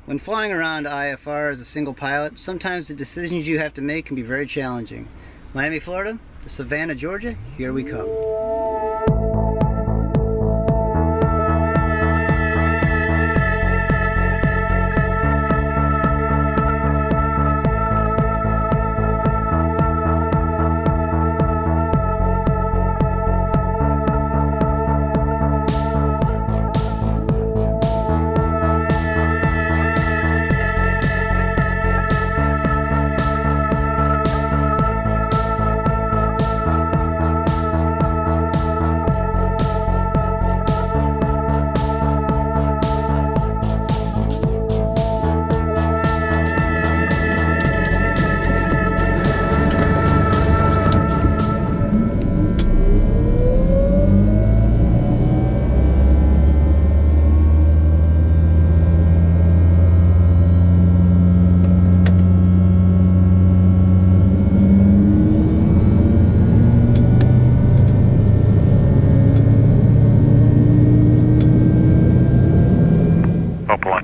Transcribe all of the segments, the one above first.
When flying around IFR as a single pilot, sometimes the decisions you have to make can be very challenging. Miami, Florida, to Savannah, Georgia, here we come.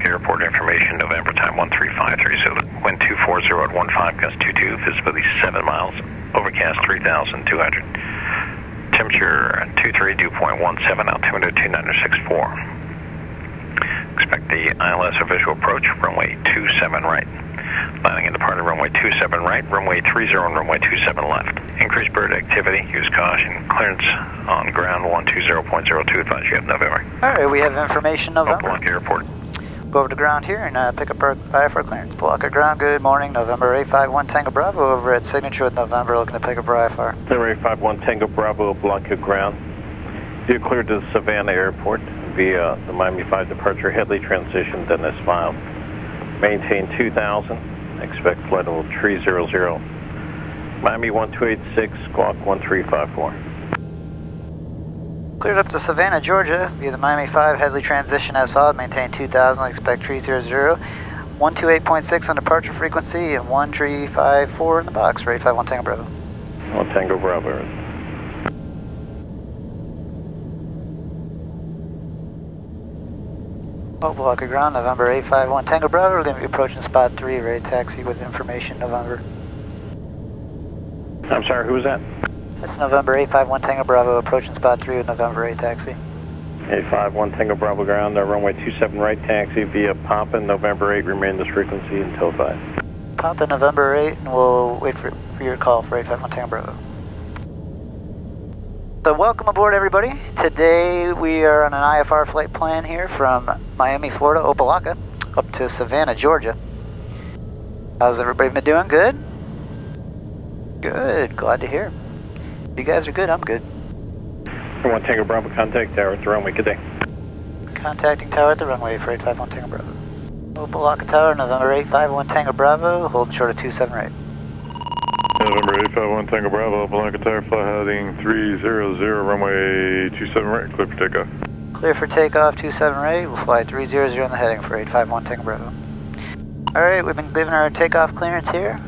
Airport information, November time 13530, wind 240 at 15, gust 22, visibility 7 miles, overcast 3,200, temperature 23, dew point 17, altimeter 2964. Expect the ILS or visual approach, runway 27 right. Landing and departing runway 27 right, runway 30 and runway 27 left. Increased bird activity, use caution. Clearance on ground 120.02, advise you have November. Alright, we have information November. Opelika Airport. Go over to ground here and pick up our IFR clearance. Block at ground, good morning, November 851 Tango Bravo over at Signature with November, looking to pick up our IFR. November 851 Tango Bravo, block at ground. You're cleared to Savannah Airport via the Miami 5 departure Headley transition, then as filed. Maintain 2000, expect flight level 300. Miami 1286, squawk 1354. Cleared up to Savannah, Georgia, via the Miami 5 Headley transition as followed. Maintain 2000, expect 300. 128.6 on departure frequency and 1354 in the box for 851 Tango Bravo. 1 Tango Bravo. Block of ground, November 851 Tango Bravo. We're going to be approaching spot 3, ready to taxi with information, November. I'm sorry, who was that? It's November 851 Tango Bravo, approaching spot 3 with November 8 taxi. 851 Tango Bravo ground, runway 27 right taxi via Papa, November 8, remain this frequency until 5. Papa, November 8, and we'll wait for your call for 851 Tango Bravo. So welcome aboard everybody. Today we are on an IFR flight plan here from Miami, Florida, Opelika, up to Savannah, Georgia. How's everybody been doing? Good? Good, glad to hear. If you guys are good, I'm good. 1 Tango Bravo, contact tower at the runway, good day. Contacting tower at the runway for 851 Tango Bravo. Opelika Tower, November 851 Tango Bravo, holding short of 27 right. November 851 Tango Bravo, Opelika Tower, fly heading 300, runway 27 right, clear for takeoff. Clear for takeoff, 27 right, we'll fly 300 on the heading for 851 Tango Bravo. Alright, we've been given our takeoff clearance here.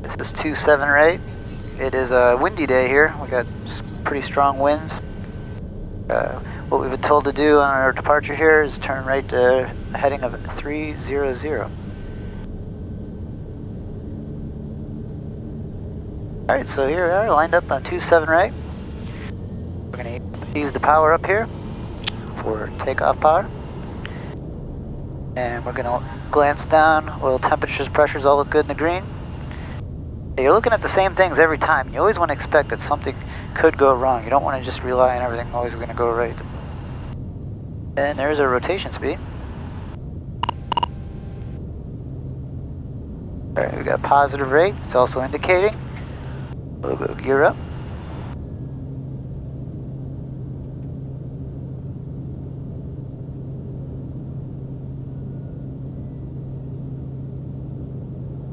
This is 27 right. It is a windy day here. We got pretty strong winds. What we've been told to do on our departure here is turn right to a heading of 300. Alright, so here we are, lined up on 27 right. We're going to ease the power up here for takeoff power. And we're going to glance down, oil temperatures, pressures all look good in the green. You're looking at the same things every time. You always want to expect that something could go wrong. You don't want to just rely on everything always going to go right. And there's our rotation speed. Alright, we got a positive rate. It's also indicating. We'll go gear up.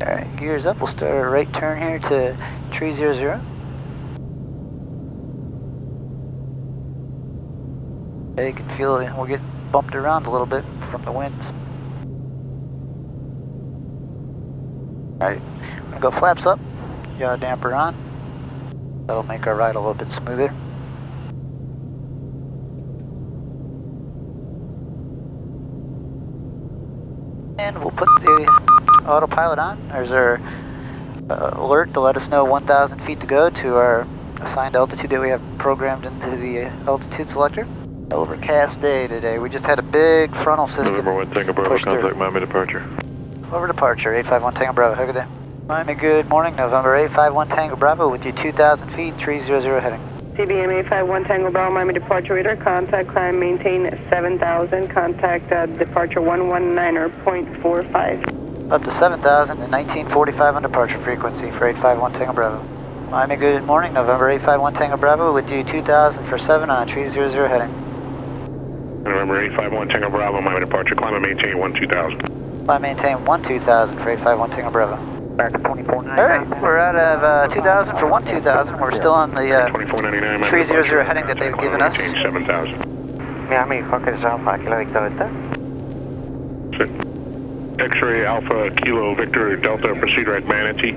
Alright, gears up. We'll start our right turn here to 300. You can feel it. We're getting bumped around a little bit from the winds. Alright, I'm going to go flaps up, yaw damper on. That'll make our ride a little bit smoother. And we'll put the autopilot on. There's our alert to let us know 1,000 feet to go to our assigned altitude that we have programmed into the altitude selector. Overcast day today. We just had a big frontal system. November 1 Tango Bravo, contact Miami departure. Over departure, 851 Tango Bravo. Have a good day. Miami, good morning. November 851 Tango Bravo with you 2,000 feet, 300 heading. CBM 851 Tango Bravo, Miami departure radar. Contact climb, maintain 7,000. Contact departure 119.45. Up to 7,000 and 1945 on departure frequency for 851 Tango Bravo. Miami, good morning. November 851 Tango Bravo with you 2,000 for 7 on 300 heading. November 851 Tango Bravo, Miami departure. Climb and maintain 12,000. Climb, maintain 12,000 for 851 Tango Bravo. Back to 2499. Alright, we're out of 2,000 for 12,000. We're still on the 2499, 300 heading that they've given us. 7,000. Miami, Fokker Alpha, Kilo Victor Delta. X-ray Alpha Kilo Victor Delta, proceed right Manatee.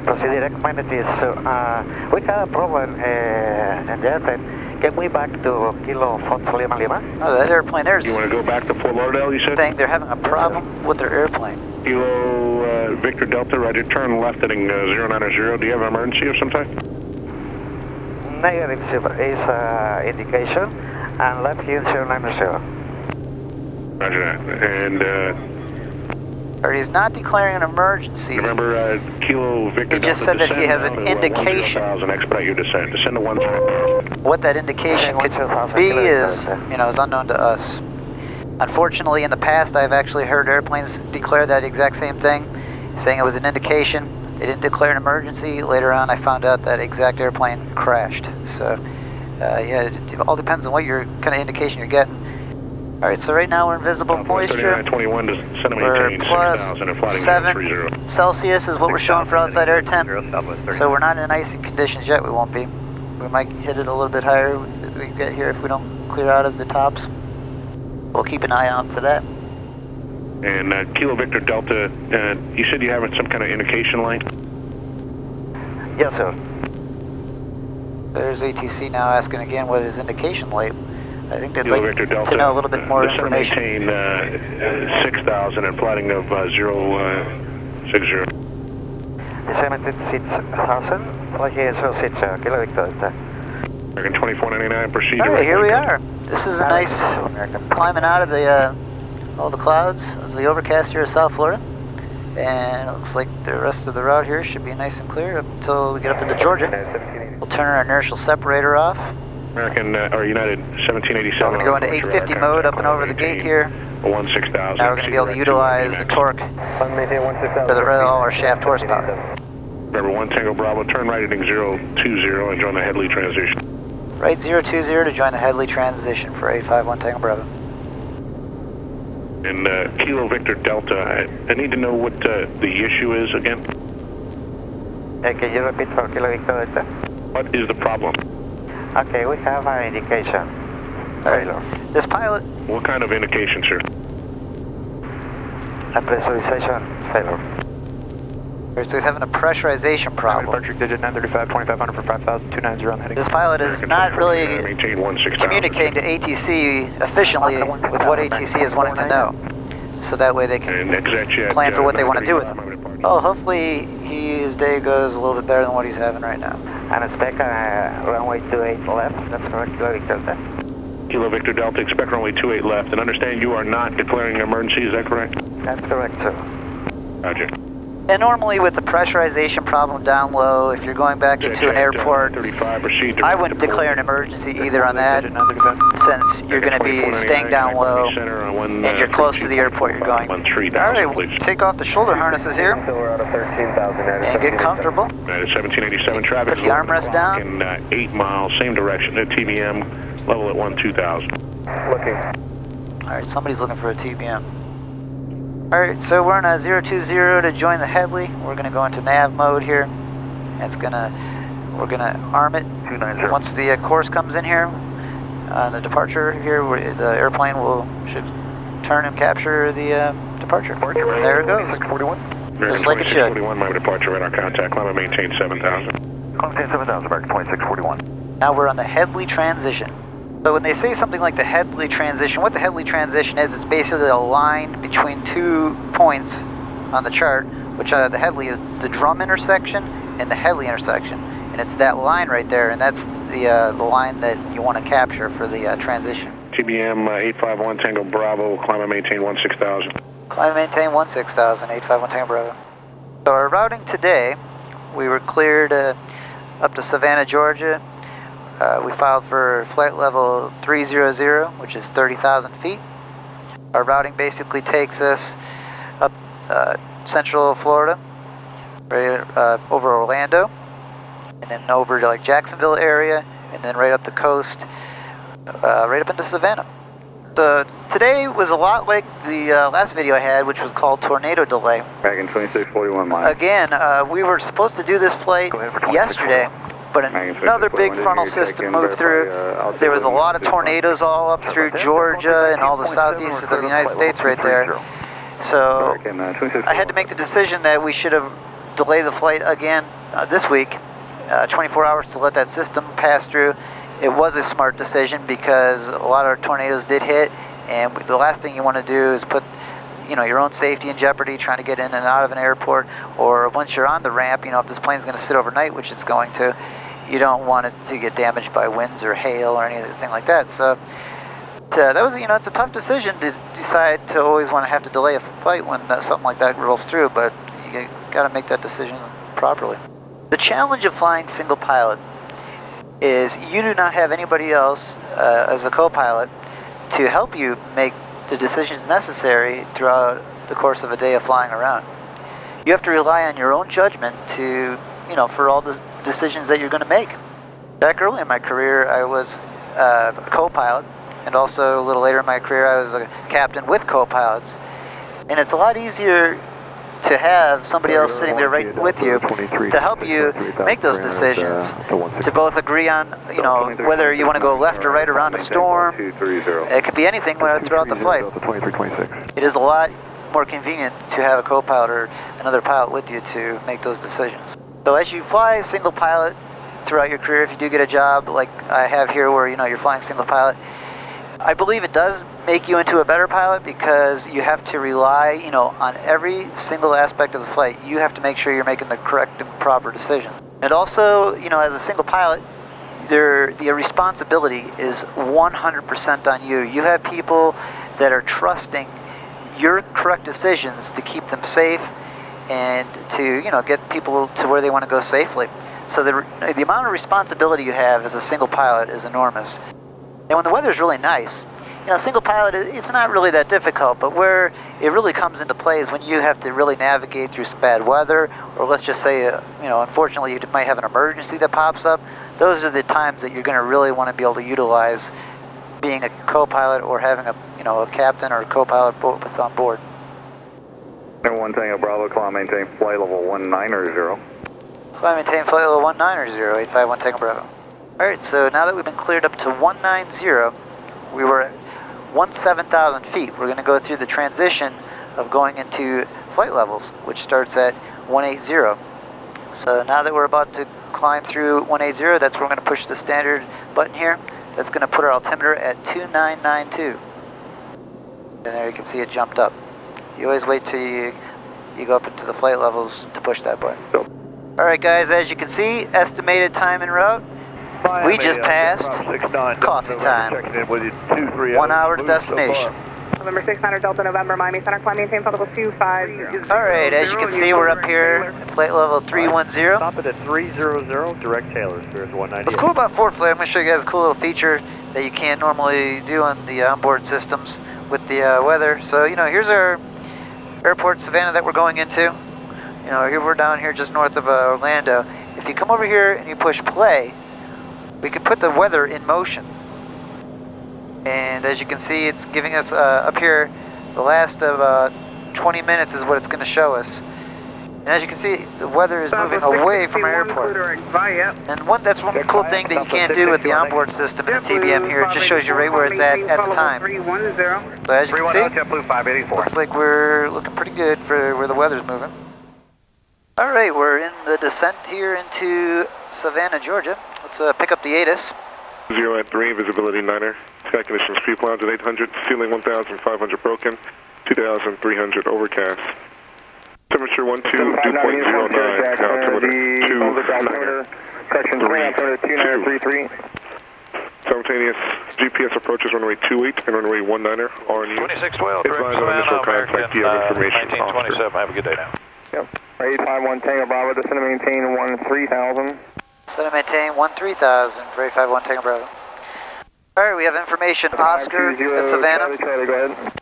Proceed direct Manatee. So, we have a problem in the airplane. Can we back to Kilo Fox Lima Lima? Oh, that airplane there's You want to go back to Fort Lauderdale, you said? saying they're having a problem with their airplane. Kilo Victor Delta, right, turn left heading 090. Do you have an emergency of some type? Negative is indication and left here 090. Roger that. And Or he's not declaring an emergency. remember Kilo Victor He just Delta, said that he has descend an down to, indication. 10,000, expedite your descent. Descend to 1. What that indication could be is, is unknown to us. Unfortunately, in the past, I've actually heard airplanes declare that exact same thing, saying it was an indication. They didn't declare an emergency. Later on, I found out that exact airplane crashed. So, yeah, it all depends on what kind of indication you're getting. All right, so right now we're in visible moisture. 21 to send a We're maintain plus 6,000 and flighting 7 30. Celsius is what we're showing for outside air temp. So we're not in icy conditions yet. We won't be. We might hit it a little bit higher as we get here if we don't clear out of the tops. We'll keep an eye out for that. And Kilo Victor Delta, you said you have some kind of indication light? Yes, sir. There's ATC now asking again what is indication light. I think they'd Kilo like Victor Delta, to know a little bit more information. Maintain 6,000 and flighting of 060. 76,000, fly here 06, Kilo Victor Delta. American 2499, proceed. All right, here we are. This is a nice climbing out of the all the clouds of the overcast here in South Florida. And it looks like the rest of the route here should be nice and clear up until we get up into Georgia. We'll turn our inertial separator off. American or United 1787. We're going to go into 850 mode up and over the gate here. 16,000. Now we're going to be able to utilize the torque for all our shaft horsepower. Remember 1 Tango Bravo, turn right heading 020 and join the Headley transition. Right 020 to join the Headley transition for 851 Tango Bravo. And Kilo Victor Delta, I need to know what the issue is again. Can you repeat for Kilo Victor Delta? What is the problem? Okay, we have an indication. All right. This pilot. What kind of indication, sir? A pressurization failure. So he's having a pressurization problem. Departure digit 935, 2500 for 5,290 on heading. This pilot is not really Maintain 16,000. communicating to ATC efficiently with what ATC is wanting to know. So that way they can plan for what they want to do with him. Oh, hopefully his day goes a little bit better than what he's having right now. And expect runway 28 left, that's correct, Kilo Victor Delta. Kilo Victor Delta, expect runway 28 left, and understand you are not declaring an emergency, is that correct? That's correct, sir. Roger. And normally with the pressurization problem down low, if you're going back into an airport, 35, proceed I wouldn't declare an emergency either on that, since you're going to be staying down low and you're close to the airport you're going. All right, we'll take off the sholeder harnesses here and get comfortable. 1787 traffic. Put the armrest down. In 8 miles, same direction at TBM, level at 12,000. Looking. All right, somebody's looking for a TBM. All right, so we're on a 020 to join the Headley. We're going to go into nav mode here. We're going to arm it. 290. Once the course comes in here, the departure here, the airplane should turn and capture the departure. There it goes. 641. Just like it should. 2641, my departure radar contact, climb and maintain 7,000. Contact 7,000, American 2641. Now we're on the Headley transition. So when they say something like the Headley transition, what the Headley transition is, it's basically a line between 2 points on the chart, which the Headley is the drum intersection and the Headley intersection. And it's that line right there, and that's the line that you want to capture for the transition. TBM 851 Tango Bravo, climb and maintain 16,000. Climb and maintain 16,000, 851 Tango Bravo. So our routing today, we were cleared up to Savannah, Georgia. We filed for flight level 300, which is 30,000 feet. Our routing basically takes us up central Florida, right over Orlando, and then over to like Jacksonville area, and then right up the coast, right up into Savannah. So today was a lot like the last video I had, which was called Tornado Delay. Back in 2641 miles. Again, we were supposed to do this flight yesterday, but another big frontal system moved through. There was a lot of tornadoes all up through Georgia and all the southeast of the United States right there. So I had to make the decision that we should have delayed the flight again this week, 24 hours to let that system pass through. It was a smart decision because a lot of tornadoes did hit, and the last thing you want to do is put your own safety in jeopardy trying to get in and out of an airport, or once you're on the ramp, if this plane's going to sit overnight, which it's going to, you don't want it to get damaged by winds or hail or anything like that. So that was, it's a tough decision to decide to always want to have to delay a flight when something like that rolls through, but you got to make that decision properly. The challenge of flying single pilot is you do not have anybody else as a co-pilot to help you make the decisions necessary throughout the course of a day of flying around. You have to rely on your own judgment to, for all the decisions that you're going to make. Back early in my career, I was a co-pilot, and also a little later in my career, I was a captain with co-pilots. And it's a lot easier to have somebody else sitting there right with you to help you make those decisions, to both agree on, whether you want to go left or right around a storm. It could be anything throughout the flight. It is a lot more convenient to have a co-pilot or another pilot with you to make those decisions. So as you fly single pilot throughout your career, if you do get a job like I have here where you're flying single pilot, I believe it does make you into a better pilot because you have to rely, on every single aspect of the flight. You have to make sure you're making the correct and proper decisions. And also, as a single pilot, the responsibility is 100% on you. You have people that are trusting your correct decisions to keep them safe and to, get people to where they want to go safely. So the amount of responsibility you have as a single pilot is enormous. And when the weather's really nice, single pilot, it's not really that difficult, but where it really comes into play is when you have to really navigate through some bad weather, or let's just say, unfortunately you might have an emergency that pops up. Those are the times that you're going to really want to be able to utilize being a co-pilot or having a captain or a co-pilot both on board. One Tango Bravo, climb maintain flight level 190. Climb maintain flight level 190, 851 Tango Bravo. Alright, so now that we've been cleared up to 190, we were at 17,000 feet. We're going to go through the transition of going into flight levels, which starts at 180. So now that we're about to climb through 180, that's where we're going to push the standard button here. That's going to put our altimeter at 2992. And there you can see it jumped up. You always wait till you go up into the flight levels to push that button. Alright guys, as you can see, estimated time en route. We just passed coffee time. 1 hour to destination. November 600 Delta November, Miami Center, climb maintain flight level 250. Alright, as you can see, we're up here at flight level 310. Stop it at 300, direct Taylor, Spirit 190. What's cool about ForeFlight, I'm going to show you guys a cool little feature that you can't normally do on the onboard systems with the weather. So, here's our airport, Savannah, that we're going into. Here we're down here just north of Orlando. If you come over here and you push play, we can put the weather in motion. And as you can see, it's giving us up here, the last of 20 minutes is what it's going to show us. And as you can see, the weather is moving away from our airport. And that's one cool thing that you can't do with the onboard system in the TBM here. It just shows you right where it's at the time. So as you can see, looks like we're looking pretty good for where the weather's moving. Alright, we're in the descent here into Savannah, Georgia. Let's pick up the ATIS. 0 at 3, visibility 9er. Sky conditions, free clouds at 800, ceiling 1,500 broken, 2,300 overcast. Temperature 12, dew point 09, altimeter 29er. Section 3, altimeter 2933. Simultaneous GPS approaches runway 28 and runway 19er, RNU. 2612, Advise on initial contact, you have information. 1927, have a good day now. Yep. 851 Tango Bravo, descend to maintain 13,000. Descend to maintain 13,000 for 851 Tango Bravo. Alright, we have information. Oscar at Savannah. Charlie, go ahead.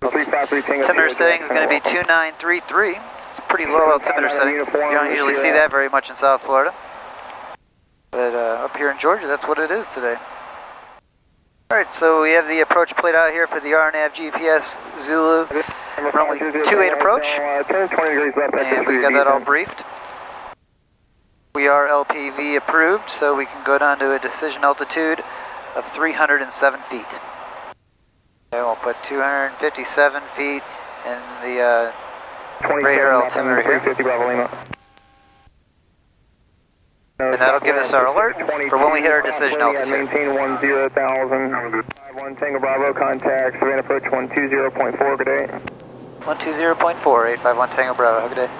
353 Tango. Altimeter setting is going to be 2933. It's a pretty low altimeter setting. You don't usually see that very much in South Florida. But up here in Georgia, that's what it is today. Alright, so we have the approach played out here for the RNAV GPS Zulu runway 28 approach. And we got that all briefed. We are LPV approved, so we can go down to a decision altitude of 307 feet. And we'll put 257 feet in the radar altimeter here. And that'll give us our alert for when we hit our decision altitude. Maintain 10,000. 51 Tango Bravo, contact Savannah approach 120.4, good day. 120.4, 851 Tango Bravo, have a good day.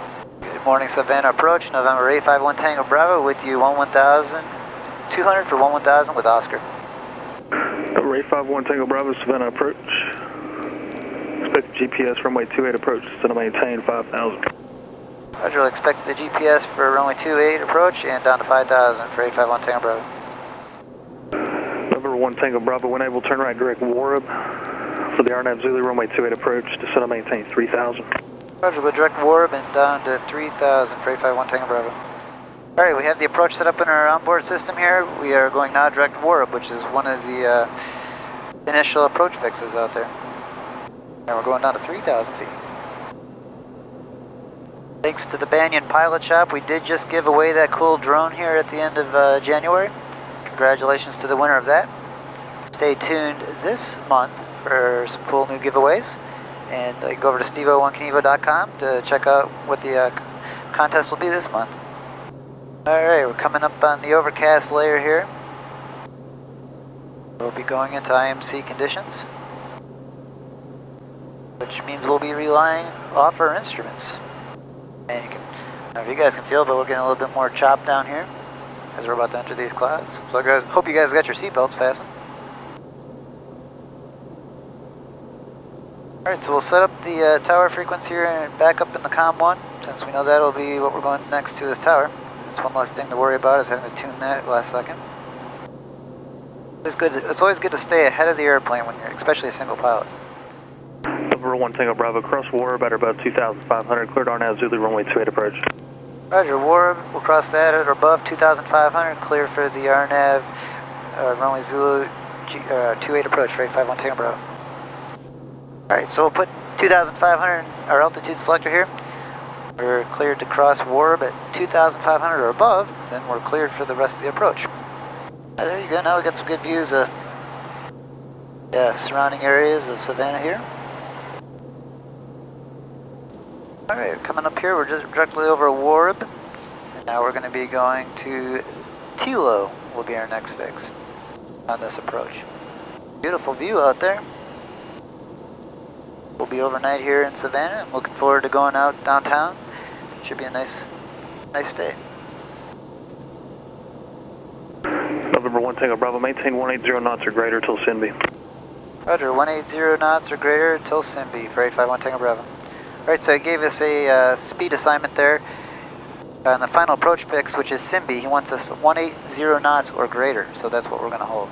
Good morning, Savannah approach, November 851 Tango Bravo, with you 200 for 1000 with Oscar. November 851 Tango Bravo, Savannah approach. Expect GPS runway 28 approach, to maintain 5,000. Roger, we'll expect the GPS for runway 28 approach and down to 5,000 for 851 Tango Bravo. November 1 Tango Bravo, when able, turn right direct Warab for the RNAV Zulu runway 28 approach, descend and maintain 3,000. Roger, we'll direct Warab and down to 3,000 for 851 Tango Bravo. Alright, we have the approach set up in our onboard system here. We are going now direct Warab, which is one of the initial approach fixes out there. And we're going down to 3,000 feet. Thanks to the Banyan Pilot Shop, we did just give away that cool drone here at the end of January. Congratulations to the winner of that. Stay tuned this month for some cool new giveaways. And you can go over to steve01canevo.com to check out what the contest will be this month. Alright, we're coming up on the overcast layer here. We'll be going into IMC conditions, which means we'll be relying off our instruments. And you can, I don't know if you guys can feel, but we're getting a little bit more chop down here as we're about to enter these clouds. So guys, hope you guys got your seatbelts fastened. Alright, so we'll set up the tower frequency here and back up in the COM 1, since we know that'll be what we're going next to this tower. That's one less thing to worry about, is having to tune that last second. It's always good to stay ahead of the airplane when you're, especially a single pilot. November 1 Tango Bravo, cross Warab at about 2,500, cleared RNAV Zulu runway 28 approach. Roger, Warab, we'll cross that at or above 2,500, clear for the RNAV runway Zulu 28 approach for 851 Tango Bravo. Alright, so we'll put 2,500 our altitude selector here. We're cleared to cross Warab at 2,500 or above, then we're cleared for the rest of the approach. There you go, now we got some good views of surrounding areas of Savannah here. Alright, coming up here, we're just directly over Warab, and now we're going to be going to Tilo, will be our next fix on this approach. Beautiful view out there. We'll be overnight here in Savannah. I'm looking forward to going out downtown. Should be a nice day. November 1 Tango Bravo, maintain 180 knots or greater till Sinby. Roger, 180 knots or greater till Sinby for 851 Tango Bravo. Alright, so he gave us a speed assignment there. On the final approach fix, which is Sinby, he wants us 180 knots or greater, so that's what we're going to hold.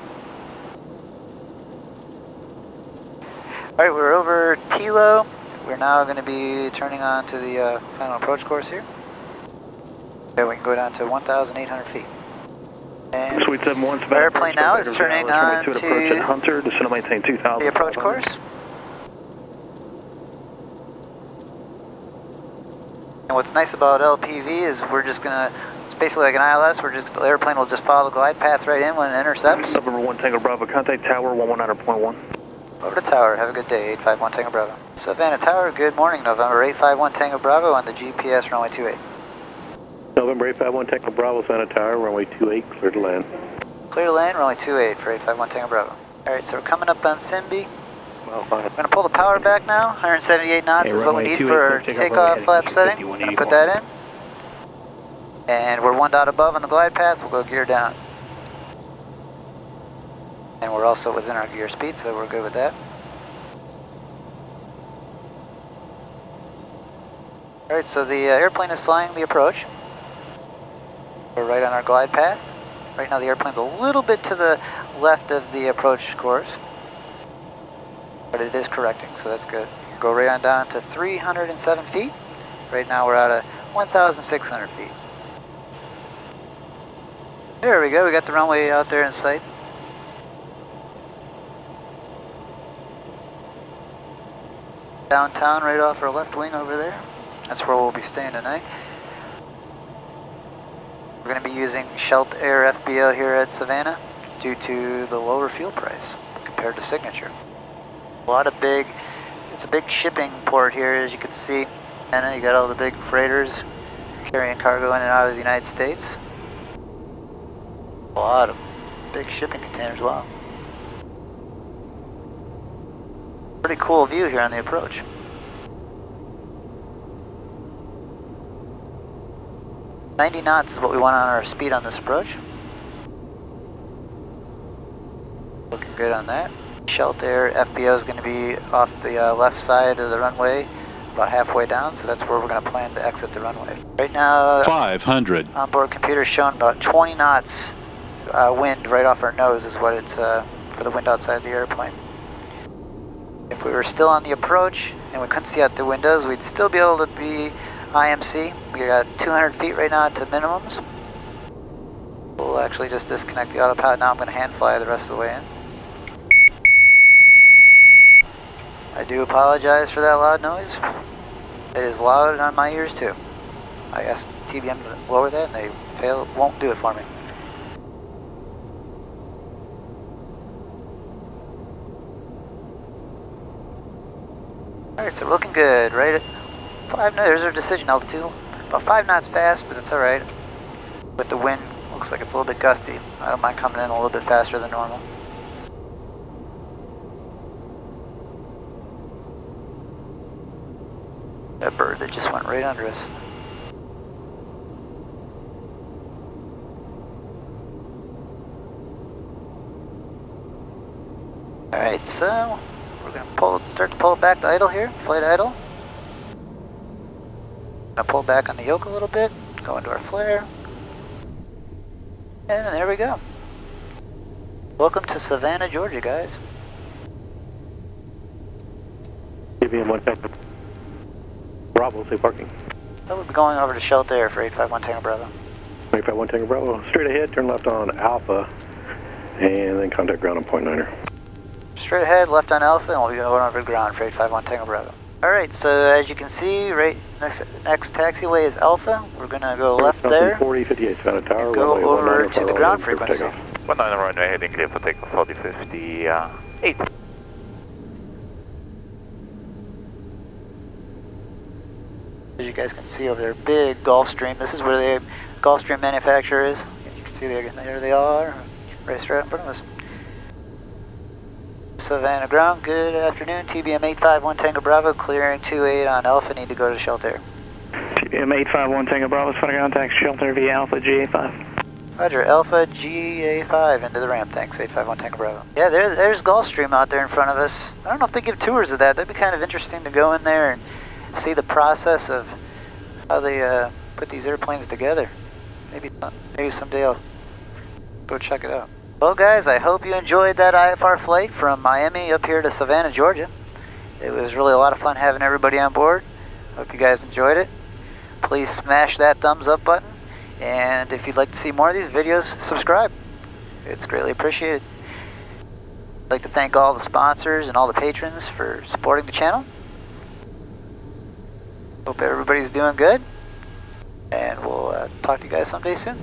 Alright, we're over Tilo. We're now going to be turning on to the final approach course here. Okay, we can go down to 1,800 feet. And Suite 71, our airplane now is turning on to Hunter, descend to maintain 2,000. the approach course. And what's nice about LPV is we're just going to, it's basically like an ILS, the airplane will just follow the glide path right in when it intercepts. November 1 Tango Bravo, contact tower 119.1. Over to tower, have a good day, 851 Tango Bravo. Savannah Tower, good morning, November 851 Tango Bravo on the GPS runway 28. November 851 Tango Bravo, Savannah Tower, runway 28, clear to land. Clear lane, runway 28 for 851 Tango Bravo. Alright, so we're coming up on Simbi. Well, fine. We're going to pull the power back now. 178 knots is what we need for our takeoff flap setting. We're going to put that in. And we're 1 dot above on the glide path. We'll go gear down. And we're also within our gear speed, so we're good with that. Alright, so the airplane is flying the approach. We're right on our glide path. Right now the airplane's a little bit to the left of the approach course. But it is correcting, so that's good. Go right on down to 307 feet. Right now we're out of 1,600 feet. There we go, we got the runway out there in sight. Downtown right off our left wing over there. That's where we'll be staying tonight. We're going to be using Shelt Air FBO here at Savannah due to the lower fuel price compared to Signature. It's a big shipping port here, as you can see. And you got all the big freighters carrying cargo in and out of the United States. A lot of big shipping containers, wow. Pretty cool view here on the approach. "90 knots is what we want on our speed on this approach. Looking good on that. Shelt Air FBO is going to be off the left side of the runway, about halfway down, so that's where we're going to plan to exit the runway. Right now, 500. Onboard computer showing about 20 knots wind right off our nose is what it's for the wind outside the airplane. If we were still on the approach and we couldn't see out the windows, we'd still be able to be IMC. We got 200 feet right now to minimums. We'll actually just disconnect the autopilot now. I'm going to hand fly the rest of the way in. I do apologize for that loud noise. It is loud on my ears too. I asked TBM to lower that and they won't do it for me. Alright, so we're looking good, right at 5 knots, there's our decision altitude. About 5 knots fast, but it's alright. But the wind looks like it's a little bit gusty. I don't mind coming in a little bit faster than normal. That bird that just went right under us. Alright, so we're going to start to pull it back to idle here, flight idle. Going to pull back on the yoke a little bit, go into our flare. And there we go. Welcome to Savannah, Georgia, guys. TBM 1 second. Bravo, say parking. So we'll be going over to Shelt Air for 851 Tango Bravo. 851 Tango Bravo. Straight ahead, turn left on Alpha, and then contact ground on .9er. Straight ahead, left on Alpha, and we'll be going over to ground for 851 Tango Bravo. Alright, so as you can see, right next taxiway is Alpha. We're going to go left there. 4058 Savannah Tower. And go over to the ground frequency. 19 runway heading clear for takeoff 4058. As you guys can see over there, big Gulfstream. This is where the Gulfstream manufacturer is. You can see there they are, right straight in front of us. Savannah ground, good afternoon. TBM 851 Tango Bravo, clearing 28 on Alpha, need to go to Shelt Air. TBM 851 Tango Bravo, Savannah contact Shelt Air via Alpha GA5. Roger, Alpha GA5 into the ramp, thanks, 851 Tango Bravo. Yeah, there's Gulfstream out there in front of us. I don't know if they give tours of that. That'd be kind of interesting to go in there and see the process of how they put these airplanes together. Maybe someday I'll go check it out. Well guys, I hope you enjoyed that IFR flight from Miami up here to Savannah, Georgia. It was really a lot of fun having everybody on board. Hope you guys enjoyed it. Please smash that thumbs up button, and if you'd like to see more of these videos, subscribe. It's greatly appreciated. I'd like to thank all the sponsors and all the patrons for supporting the channel. Hope everybody's doing good, and we'll talk to you guys someday soon.